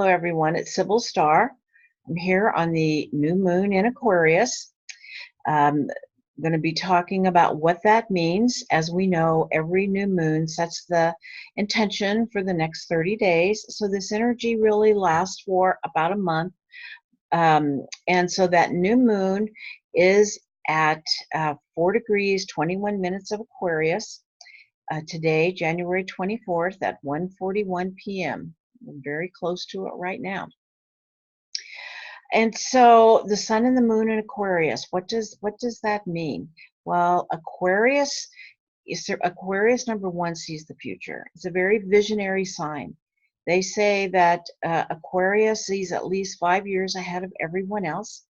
Hello, everyone. It's Sybil Starr. I'm here on the new moon in Aquarius. I'm going to be talking about what that means. As we know, every new moon sets the intention for the next 30 days. So this energy really lasts for about a month. And so that new moon is at 4 degrees, 21 minutes of Aquarius. Today, January 24th at 1:41 p.m. We're very close to it right now. And so the sun and the moon in Aquarius, what does that mean? Well, Aquarius number one sees the future. It's a very visionary sign. They say that Aquarius sees at least 5 years ahead of everyone else.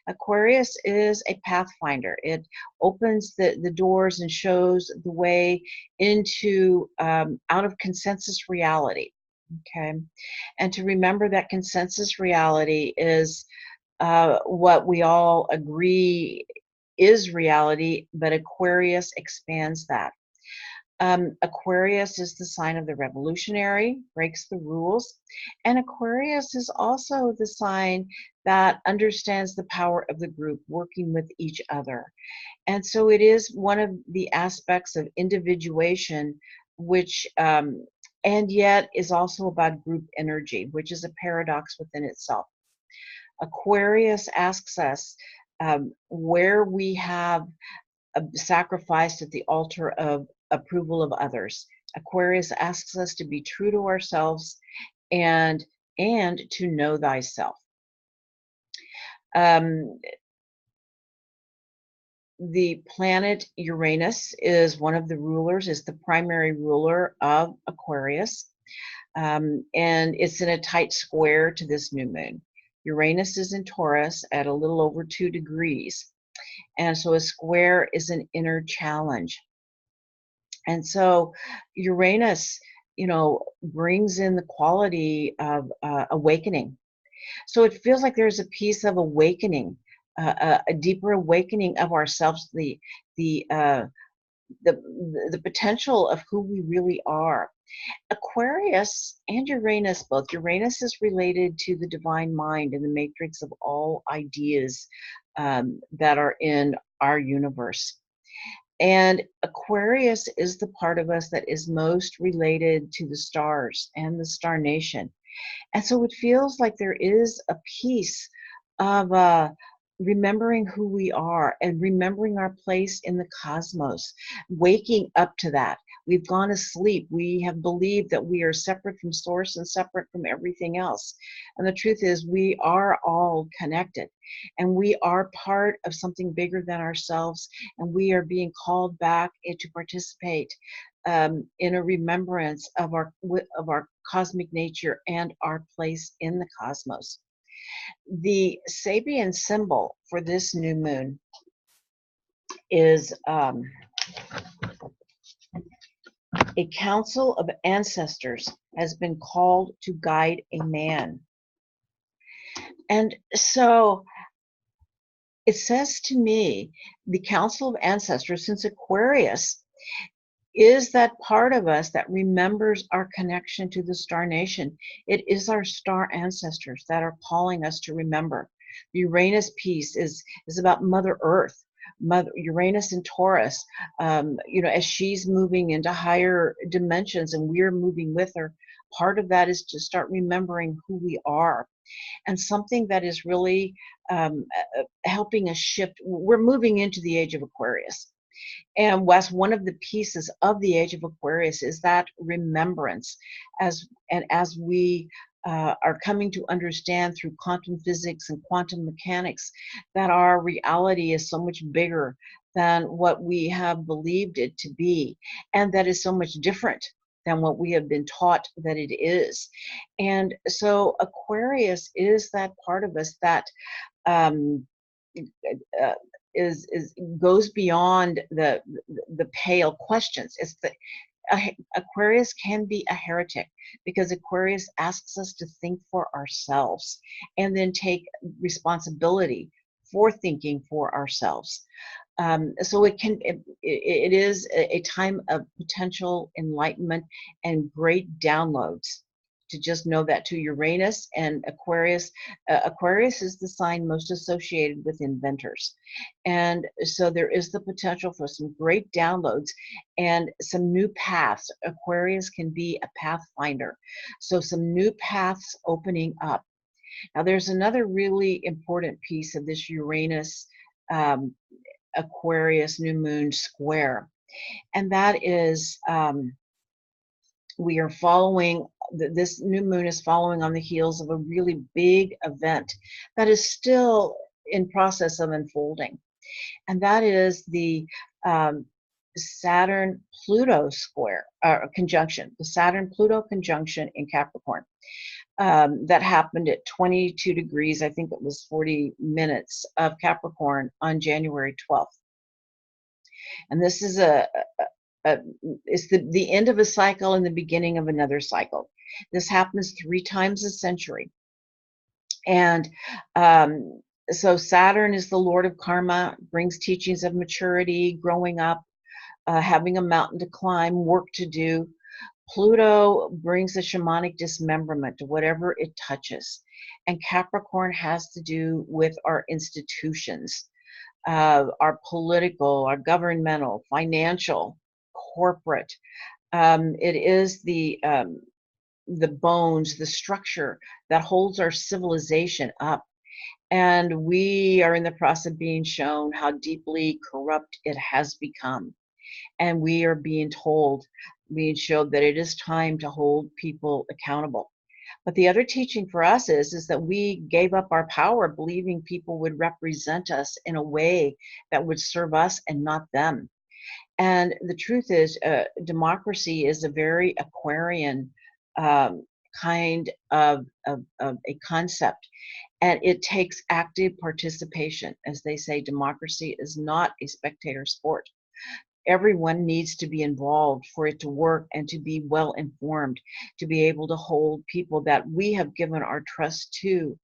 Aquarius is a pathfinder. It opens the doors and shows the way into out of consensus reality. Okay, and to remember that consensus reality is what we all agree is reality, but Aquarius expands that. Aquarius is the sign of the revolutionary, breaks the rules, and Aquarius is also the sign that understands the power of the group working with each other. And so it is one of the aspects of individuation, which and yet is also about group energy, which is a paradox within itself. Aquarius asks us where we have sacrificed at the altar of approval of others. Aquarius asks us to be true to ourselves and to know thyself. The planet Uranus is one of the rulers, is the primary ruler of Aquarius, and it's in a tight square to this new moon. Uranus is in Taurus at a little over 2 degrees, and so a square is an inner challenge. And so Uranus, brings in the quality of awakening. So it feels like there's a piece of awakening, a deeper awakening of ourselves, the potential of who we really are. Aquarius and Uranus, both. Uranus is related to the divine mind and the matrix of all ideas that are in our universe. And Aquarius is the part of us that is most related to the stars and the star nation. And so it feels like there is a piece of remembering who we are and remembering our place in the cosmos, waking up to that. We've gone to sleep. We have believed that we are separate from source and separate from everything else. And the truth is we are all connected and we are part of something bigger than ourselves. And we are being called back to participate in a remembrance of our cosmic nature and our place in the cosmos. The Sabian symbol for this new moon is a council of ancestors has been called to guide a man. And so it says to me, the council of ancestors, since Aquarius is that part of us that remembers our connection to the star nation. It is our star ancestors that are calling us to remember. The Uranus piece is about Mother Earth, Uranus and Taurus, as she's moving into higher dimensions and we're moving with her. Part of that is to start remembering who we are. And something that is really helping us shift. We're moving into the age of Aquarius. And Wes, one of the pieces of the age of Aquarius is that remembrance, as we are coming to understand through quantum physics and quantum mechanics that our reality is so much bigger than what we have believed it to be, and that is so much different than what we have been taught that it is. And so Aquarius is that part of us that goes beyond the pale questions. It's Aquarius can be a heretic because Aquarius asks us to think for ourselves and then take responsibility for thinking for ourselves. So it is a time of potential enlightenment and great downloads to just know that too. Uranus and Aquarius. Aquarius is the sign most associated with inventors. And so there is the potential for some great downloads and some new paths. Aquarius can be a pathfinder. So some new paths opening up. Now, there's another really important piece of this Uranus Aquarius New Moon square, and that is we are following, this new moon is following on the heels of a really big event that is still in process of unfolding, and that is the Saturn-Pluto square, conjunction, the Saturn-Pluto conjunction in Capricorn. That happened at 22 degrees, I think it was 40 minutes of Capricorn on January 12th. And this is it's the end of a cycle and the beginning of another cycle. This happens 3 times a century. And so Saturn is the Lord of karma, brings teachings of maturity, growing up, having a mountain to climb, work to do. Pluto brings a shamanic dismemberment to whatever it touches. And Capricorn has to do with our institutions, our political, our governmental, financial, corporate. It is the bones, the structure that holds our civilization up. And we are in the process of being shown how deeply corrupt it has become. And we are being showed that it is time to hold people accountable. But the other teaching for us is that we gave up our power, believing people would represent us in a way that would serve us and not them. And the truth is, democracy is a very Aquarian kind of a concept. And it takes active participation. As they say, democracy is not a spectator sport. Everyone needs to be involved for it to work and to be well informed, to be able to hold people that we have given our trust to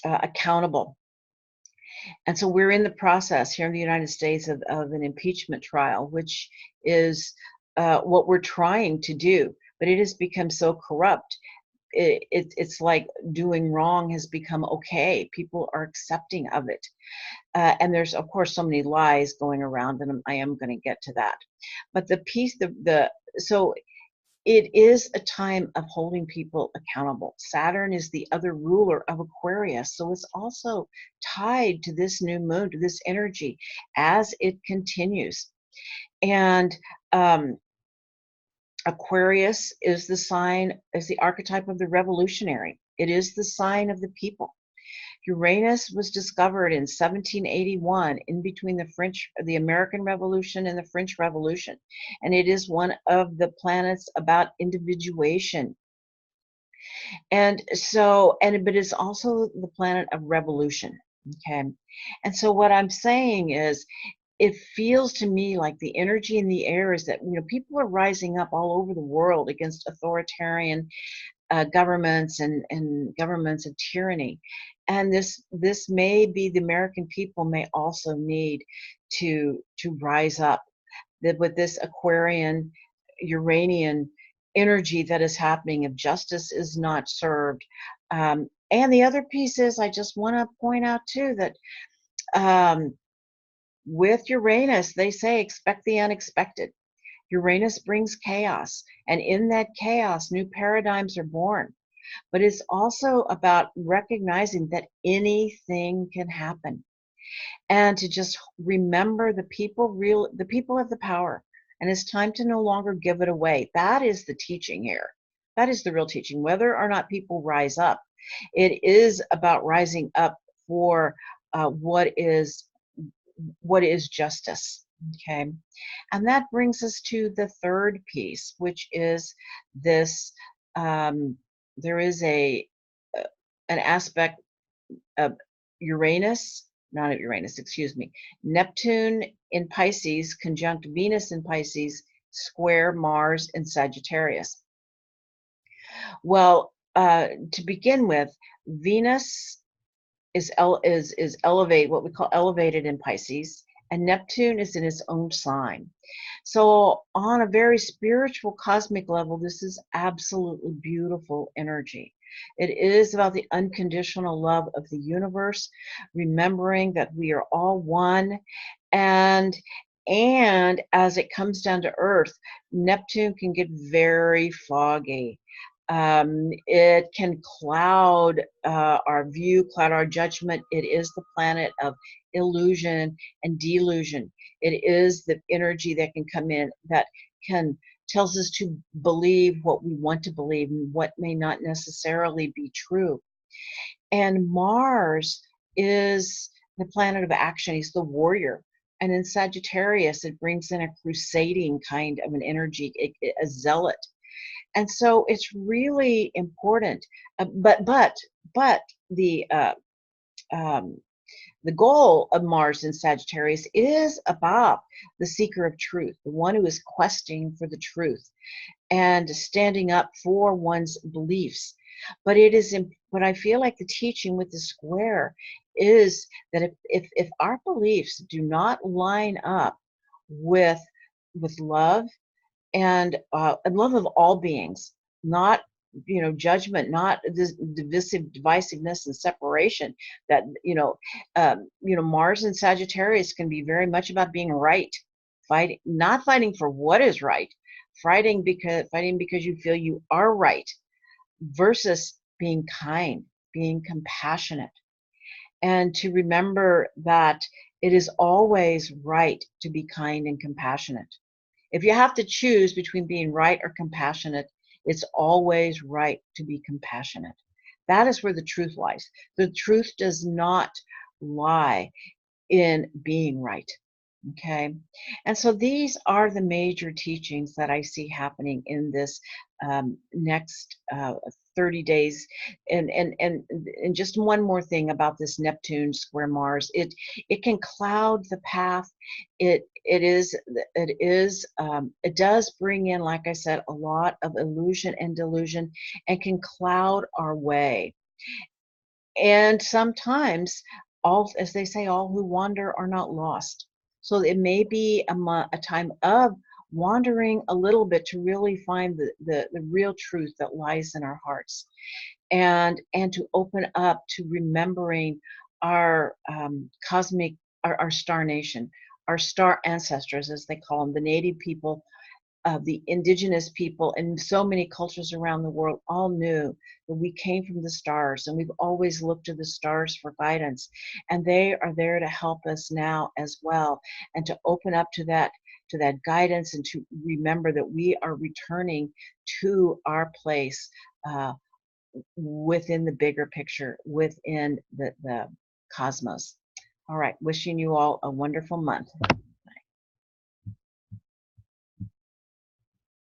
accountable. And so we're in the process here in the United States of an impeachment trial, which is what we're trying to do, but it has become so corrupt. It's like doing wrong has become okay. People are accepting of it. And there's, of course, so many lies going around, and I am going to get to that. But the piece, so it is a time of holding people accountable. Saturn is the other ruler of Aquarius, so it's also tied to this new moon, to this energy as it continues. And Aquarius is the archetype of the revolutionary. It is the sign of the people. Uranus was discovered in 1781 in between the American Revolution and the French Revolution. And it is one of the planets about individuation. And so, but it's also the planet of revolution. Okay. And so what I'm saying is, it feels to me like the energy in the air is that, people are rising up all over the world against authoritarian governments and governments of tyranny. And this may be, the American people may also need to rise up with this Aquarian, Uranian energy that is happening if justice is not served. And the other piece is, I just want to point out too that with Uranus, they say expect the unexpected. Uranus brings chaos, and in that chaos, new paradigms are born. But it's also about recognizing that anything can happen, and to just remember the people have the power, and it's time to no longer give it away. That is the teaching here. That is the real teaching. Whether or not people rise up, it is about rising up for what is justice. Okay. And that brings us to the third piece, which is this, there is an aspect of Neptune in Pisces conjunct Venus in Pisces, square Mars in Sagittarius. Well, to begin with, Venus is what we call elevated in Pisces, and Neptune is in its own sign. So, on a very spiritual, cosmic level, this is absolutely beautiful energy. It is about the unconditional love of the universe, remembering that we are all one, and as it comes down to Earth, Neptune can get very foggy. It can cloud our view, cloud our judgment. It is the planet of illusion and delusion. It is the energy that can come in that can tells us to believe what we want to believe and what may not necessarily be true. And Mars is the planet of action. He's the warrior. And in Sagittarius, it brings in a crusading kind of an energy, a zealot. And so it's really important. But um, the goal of Mars in Sagittarius is about the seeker of truth, the one who is questing for the truth and standing up for one's beliefs. But but I feel like the teaching with the square is that if our beliefs do not line up with love and love of all beings, not judgment, not this divisiveness and separation. That Mars and Sagittarius can be very much about being right, not fighting for what is right, fighting because you feel you are right, versus being kind, being compassionate, and to remember that it is always right to be kind and compassionate. If you have to choose between being right or compassionate, it's always right to be compassionate. That is where the truth lies. The truth does not lie in being right. Okay. And so these are the major teachings that I see happening in this next 30 days. And just one more thing about this Neptune square Mars. It can cloud the path. It does bring in, like I said, a lot of illusion and delusion, and can cloud our way. And sometimes, as they say, all who wander are not lost. So it may be a time of wandering a little bit to really find the real truth that lies in our hearts, and to open up to remembering our cosmic, our star nation, our star ancestors, as they call them, the native people, the indigenous people, and so many cultures around the world all knew that we came from the stars, and we've always looked to the stars for guidance, and they are there to help us now as well, and to open up to that guidance, and to remember that we are returning to our place within the bigger picture, within the cosmos. All right, wishing you all a wonderful month.